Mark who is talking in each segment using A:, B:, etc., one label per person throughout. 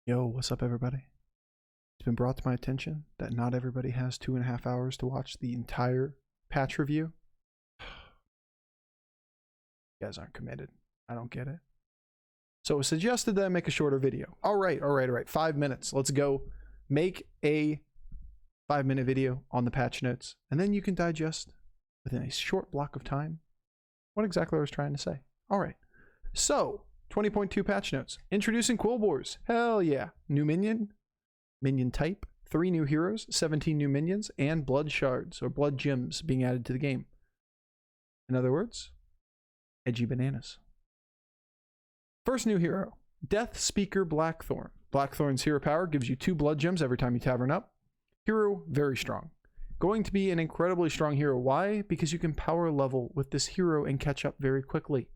A: Yo, what's up, everybody? It's been brought to my attention that not everybody has 2.5 hours to watch the entire patch review. You guys aren't committed. I don't get it. So it was suggested that I make a shorter video. All right. 5 minutes. Let's go. Make a 5-minute video on the patch notes, and then you can digest within a short block of time what exactly I was trying to say. All right. So 20.2 patch notes. Introducing Quillbores. Hell yeah. New minion type, 3 new heroes, 17 new minions, and blood shards or blood gems being added to the game. In other words, edgy bananas. First new hero, Death Speaker Blackthorn. Blackthorn's hero power gives you 2 blood gems every time you tavern up. Hero, very strong. Going to be an incredibly strong hero. Why? Because you can power level with this hero and catch up very quickly.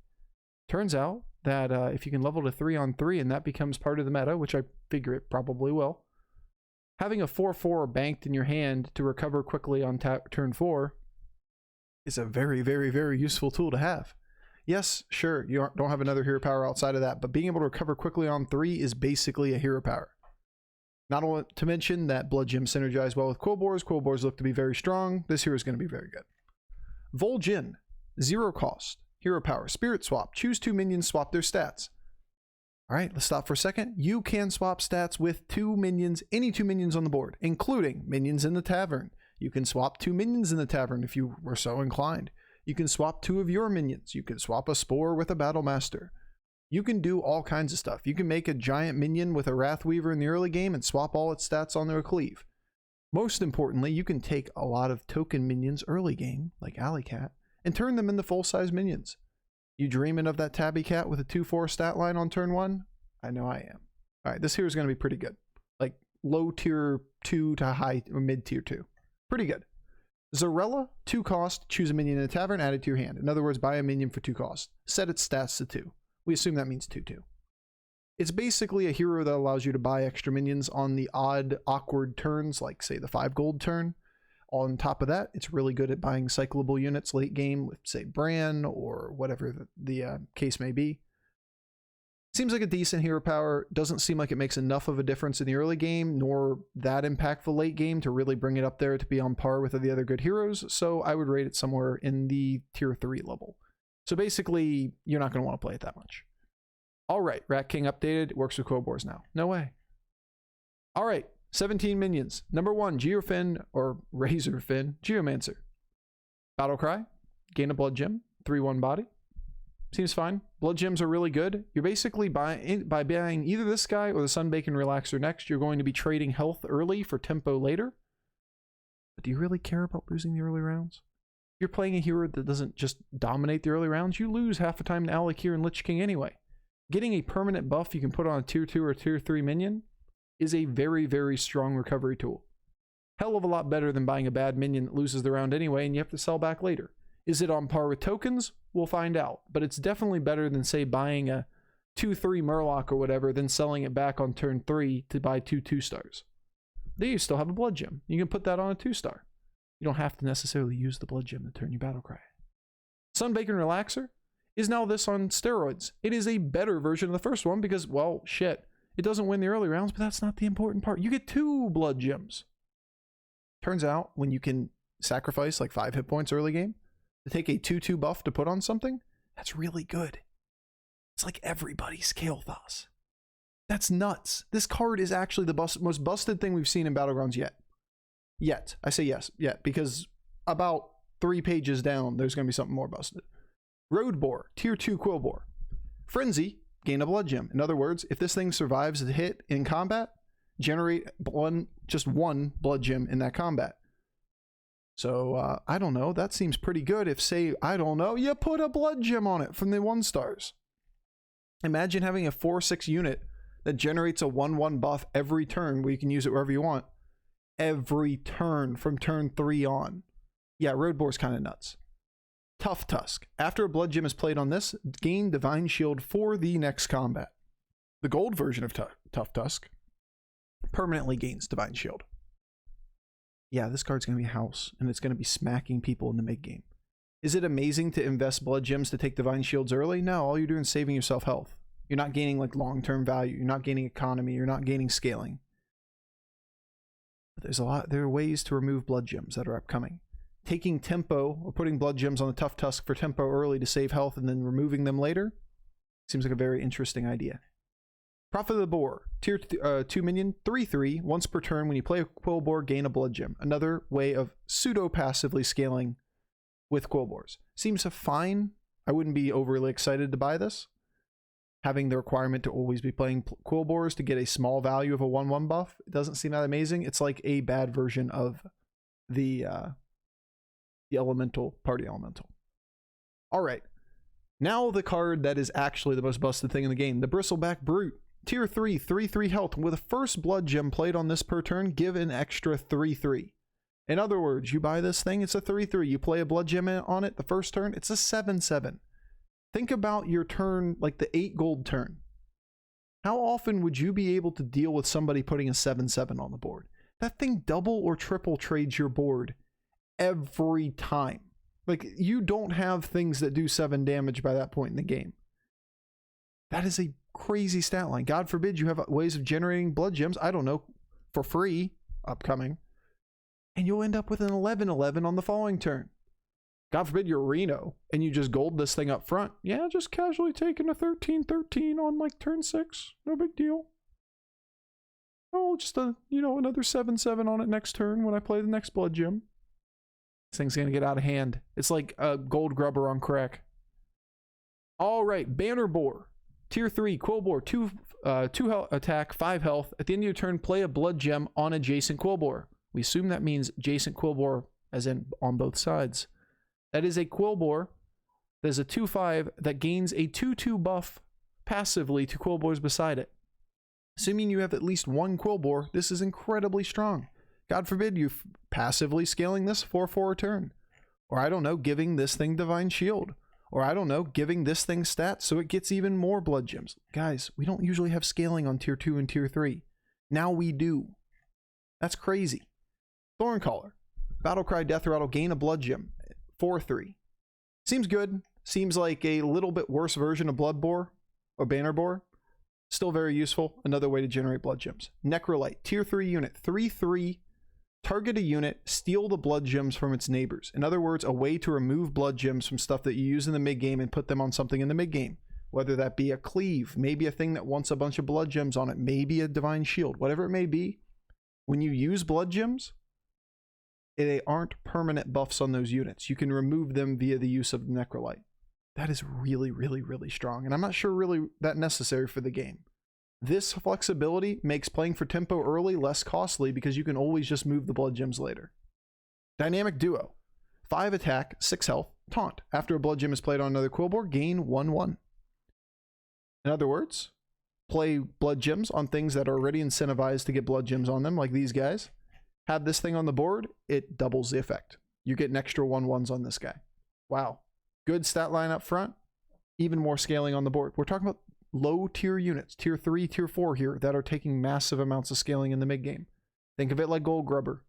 A: Turns out that if you can level to 3-on-3 and that becomes part of the meta, which I figure it probably will, having a 4/4 banked in your hand to recover quickly on turn 4 is a very, very, very useful tool to have. Yes, sure, you don't have another hero power outside of that, but being able to recover quickly on 3 is basically a hero power. Not only to mention that blood gems synergize well with Quillbores. Quillbores look to be very strong. This hero is going to be very good. Vol'jin, 0 cost. Hero power, spirit swap. Choose 2 minions, swap their stats. All right, let's stop for a second. You can swap stats with 2 minions, any 2 minions on the board, including minions in the tavern. You can swap 2 minions in the tavern if you were so inclined. You can swap 2 of your minions. You can swap a Spore with a Battle Master. You can do all kinds of stuff. You can make a giant minion with a Wrathweaver in the early game and swap all its stats onto a Cleave. Most importantly, you can take a lot of token minions early game, like Alley Cat, and turn them into full-size minions. You dreaming of that Tabby Cat with a 2/4 stat line on turn 1? I know I am. All right, this here is going to be pretty good. Like low tier 2 to high or mid tier 2. Pretty good. Zarella, 2 cost, choose a minion in a tavern, add it to your hand. In other words, buy a minion for 2 cost. Set its stats to 2. We assume that means 2/2. It's basically a hero that allows you to buy extra minions on the odd, awkward turns, like say the 5 gold turn. On top of that, it's really good at buying cyclable units late game with, say, Bran or whatever the case may be. Seems like a decent hero power. Doesn't seem like it makes enough of a difference in the early game, nor that impactful late game to really bring it up there to be on par with the other good heroes. So I would rate it somewhere in the tier 3 level. So basically, you're not going to want to play it that much. All right, Rat King updated. It works with Quillbores now. No way. All right. 17 minions. Number 1, Geofin or Razorfin, Geomancer. Battlecry, gain a blood gem, 3/1 body. Seems fine. Blood gems are really good. You're basically by buying either this guy or the Sunbacon Relaxer next, you're going to be trading health early for tempo later. But do you really care about losing the early rounds? If you're playing a hero that doesn't just dominate the early rounds, you lose half the time to Alakir and Lich King anyway. Getting a permanent buff you can put on a tier 2 or tier 3 minion is a very, very strong recovery tool. Hell of a lot better than buying a bad minion that loses the round anyway and you have to sell back later. Is it on par with tokens? We'll find out. But it's definitely better than, say, buying a 2/3 Murloc or whatever, then selling it back on turn 3 to buy 2 2-stars. Then you still have a blood gem. You can put that on a 2-star. You don't have to necessarily use the blood gem to turn your Battlecry. Sunbacon Relaxer is now this on steroids. It is a better version of the first one because, well, shit. It doesn't win the early rounds, but that's not the important part. You get 2 blood gems. Turns out when you can sacrifice like 5 hit points early game to take a 2/2 buff to put on something, that's really good. It's like everybody's Kael'thas. That's nuts. This card is actually the most busted thing we've seen in Battlegrounds yet. I say yes, yet, because about 3 pages down, there's going to be something more busted. Roadbore, tier 2 Quillbore. Frenzy, gain a blood gem. In other words, if this thing survives the hit in combat, generate just one blood gem in that combat. So, I don't know. That seems pretty good if, say, I don't know, you put a blood gem on it from the 1-stars. Imagine having a 4/6 unit that generates a 1/1 buff every turn where you can use it wherever you want. Every turn from turn 3 on. Yeah, Roadbore's kind of nuts. Tough Tusk. After a blood gem is played on this, gain Divine Shield for the next combat. The gold version of Tough Tusk permanently gains Divine Shield. Yeah, this card's going to be house, and it's going to be smacking people in the mid game. Is it amazing to invest blood gems to take Divine Shields early? No, all you're doing is saving yourself health. You're not gaining like long-term value. You're not gaining economy. You're not gaining scaling. But there are ways to remove blood gems that are upcoming. Taking tempo or putting blood gems on the tough Tusk for tempo early to save health and then removing them later seems like a very interesting idea. Prophet of the Boar, tier 2 minion, 3/3, once per turn. When you play a Quill Boar, gain a blood gem. Another way of pseudo-passively scaling with Quill Boars. Seems fine. I wouldn't be overly excited to buy this. Having the requirement to always be playing Quill Boars to get a small value of a 1/1 buff, it doesn't seem that amazing. It's like a bad version of the elemental, party elemental. All right. Now the card that is actually the most busted thing in the game, the Bristleback Brute. Tier 3, 3/3 health. With a first blood gem played on this per turn, give an extra 3/3. In other words, you buy this thing, it's a 3/3. You play a blood gem on it the first turn, it's a 7/7. Think about your turn, like the 8 gold turn. How often would you be able to deal with somebody putting a 7/7 on the board? That thing double or triple trades your board every time. Like, you don't have things that do 7 damage by that point in the game. That is a crazy stat line. God forbid you have ways of generating blood gems, I don't know, for free, upcoming, and you'll end up with an 11/11 on the following turn. God forbid you're Reno and you just gold this thing up front. Yeah, just casually taking a 13/13 on like turn 6. No big deal. Oh, just another 7/7 on it next turn when I play the next blood gem. This thing's gonna get out of hand. It's like a gold grubber on crack. All right, Banner Boar. Tier 3, Quill Boar, 2 health attack, 5 health. At the end of your turn, play a blood gem on adjacent Quill Boar. We assume that means adjacent Quill Boar, as in on both sides. That is a Quill Boar. There's a 2/5 that gains a 2/2 buff passively to Quill Boars beside it. Assuming you have at least one Quill Boar, this is incredibly strong. God forbid you passively scaling this 4/4 a turn. Or I don't know, giving this thing Divine Shield. Or I don't know, giving this thing stats so it gets even more blood gems. Guys, we don't usually have scaling on tier 2 and tier 3. Now we do. That's crazy. Thorncaller. Battlecry Death Rattle, gain a blood gem. 4/3. Seems good. Seems like a little bit worse version of Blood Boar or Banner Boar. Still very useful. Another way to generate blood gems. Necrolite. Tier 3 unit. 3/3. Target a unit, steal the blood gems from its neighbors. In other words, a way to remove blood gems from stuff that you use in the mid-game and put them on something in the mid-game. Whether that be a cleave, maybe a thing that wants a bunch of blood gems on it, maybe a divine shield, whatever it may be. When you use blood gems, they aren't permanent buffs on those units. You can remove them via the use of the Necrolite. That is really, really, really strong. And I'm not sure really that necessary for the game. This flexibility makes playing for tempo early less costly because you can always just move the blood gems later. Dynamic Duo. 5 attack, 6 health, taunt. After a blood gem is played on another Quill Boar, gain 1/1. In other words, play blood gems on things that are already incentivized to get blood gems on them, like these guys. Have this thing on the board, it doubles the effect. You get an extra 1/1s on this guy. Wow. Good stat line up front. Even more scaling on the board. We're talking about low tier units, tier 3, tier 4 here, that are taking massive amounts of scaling in the mid game. Think of it like Gold Grubber.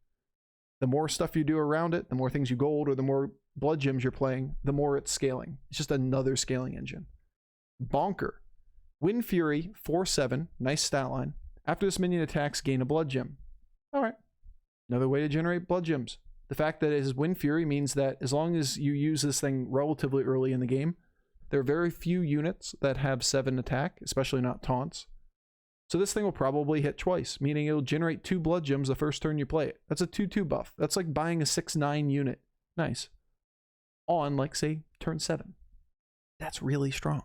A: The more stuff you do around it, the more things you gold or the more blood gems you're playing, the more it's scaling. It's just another scaling engine. Bonker. Wind Fury, 4/7, nice stat line. After this minion attacks, gain a blood gem. All right. Another way to generate blood gems. The fact that it is Wind Fury means that as long as you use this thing relatively early in the game, there are very few units that have 7 attack, especially not taunts. So this thing will probably hit twice, meaning it'll generate 2 blood gems the first turn you play it. That's a 2/2 buff. That's like buying a 6/9 unit. Nice. On, like, say, turn 7. That's really strong.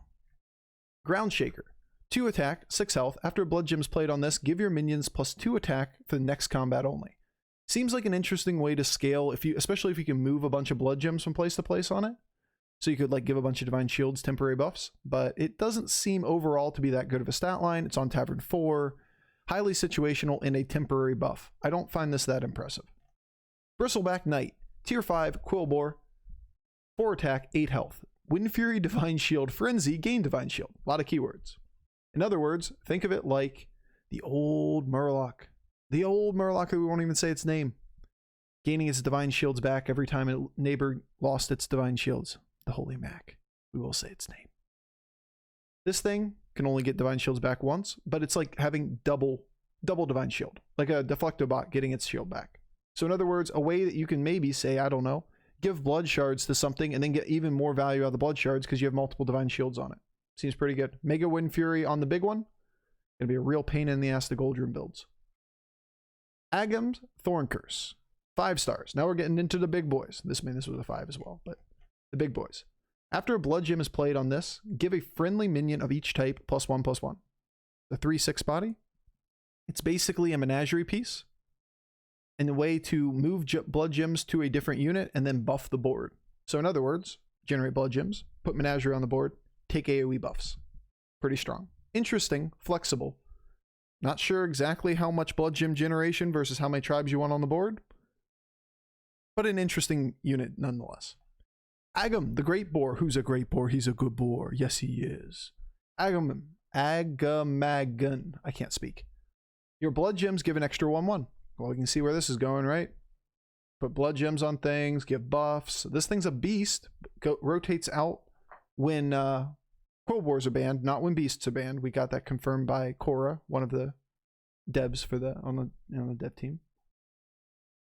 A: Ground Shaker. 2 attack, 6 health. After a blood gem is played on this, give your minions +2 attack for the next combat only. Seems like an interesting way to scale, especially if you can move a bunch of blood gems from place to place on it. So you could like give a bunch of divine shields temporary buffs, but it doesn't seem overall to be that good of a stat line. It's on Tavern 4, highly situational and a temporary buff. I don't find this that impressive. Bristleback Knight, tier 5, Quill Boar, 4 attack, 8 health. Wind Fury, Divine Shield, Frenzy, gain Divine Shield. A lot of keywords. In other words, think of it like the old Murloc. The old Murloc, we won't even say its name. Gaining its Divine Shields back every time a neighbor lost its Divine Shields. The Holy Mac. We will say its name. This thing can only get divine shields back once, but it's like having double divine shield, like a deflectobot getting its shield back. So in other words, a way that you can maybe say, I don't know, give blood shards to something and then get even more value out of the blood shards because you have multiple divine shields on it. Seems pretty good. Mega Wind Fury on the big one. Gonna be a real pain in the ass to Gold Room builds. Agam's Thorn Curse. 5 stars. Now we're getting into the big boys. This was a 5 as well, but the big boys. After a blood gem is played on this, give a friendly minion of each type +1/+1. The 3/6 body. It's basically a menagerie piece and a way to move blood gems to a different unit and then buff the board. So in other words, generate blood gems, put menagerie on the board, take AoE buffs. Pretty strong. Interesting, flexible. Not sure exactly how much blood gem generation versus how many tribes you want on the board, but an interesting unit nonetheless. Agam, the Great Boar. Who's a Great Boar? He's a good boar. Yes, he is. Agamagan. I can't speak. Your blood gems give an extra 1/1. Well, we can see where this is going, right? Put blood gems on things, give buffs. This thing's a beast. Rotates out when Quill Boars are banned, not when beasts are banned. We got that confirmed by Cora, one of the devs for on the dev team.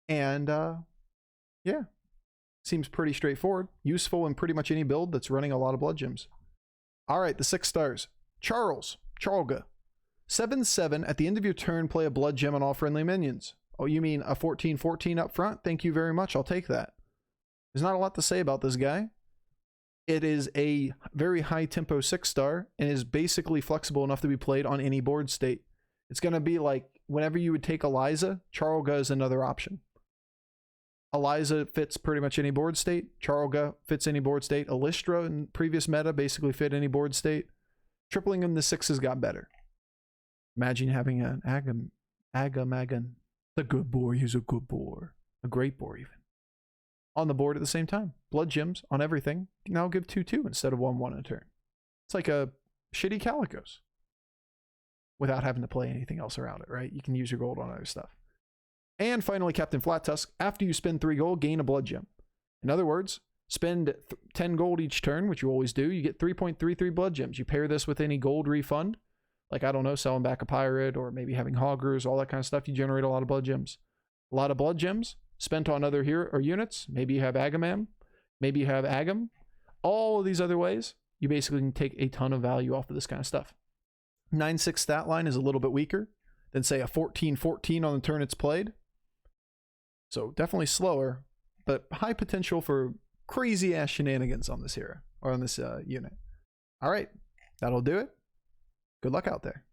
A: And yeah, seems pretty straightforward. Useful in pretty much any build that's running a lot of blood gems. All right, the 6 stars. Charlga. 7/7. At the end of your turn, play a blood gem on all friendly minions. Oh, you mean a 14/14 up front? Thank you very much. I'll take that. There's not a lot to say about this guy. It is a very high tempo 6-star and is basically flexible enough to be played on any board state. It's going to be like whenever you would take Eliza, Charlga is another option. Eliza fits pretty much any board state. Charlga fits any board state. Elistra in previous meta basically fit any board state. Tripling in the 6s got better. Imagine having an Agamagan. The good boar, he's a good boar. A great boar even. On the board at the same time. Blood gems on everything. Now give 2/2 instead of 1/1 a turn. It's like a shitty Calicos. Without having to play anything else around it, right? You can use your gold on other stuff. And finally, Captain Flat Tusk. After you spend 3 gold, gain a blood gem. In other words, spend 10 gold each turn, which you always do. You get 3.33 blood gems. You pair this with any gold refund. Like, I don't know, selling back a pirate or maybe having hoggers, all that kind of stuff. You generate a lot of blood gems. A lot of blood gems spent on other hero or units. Maybe you have Agamam. Maybe you have Agam. All of these other ways, you basically can take a ton of value off of this kind of stuff. 9/6 stat line is a little bit weaker than, say, a 14/14 on the turn it's played. So definitely slower, but high potential for crazy ass shenanigans on this hero or on this unit. All right, that'll do it. Good luck out there.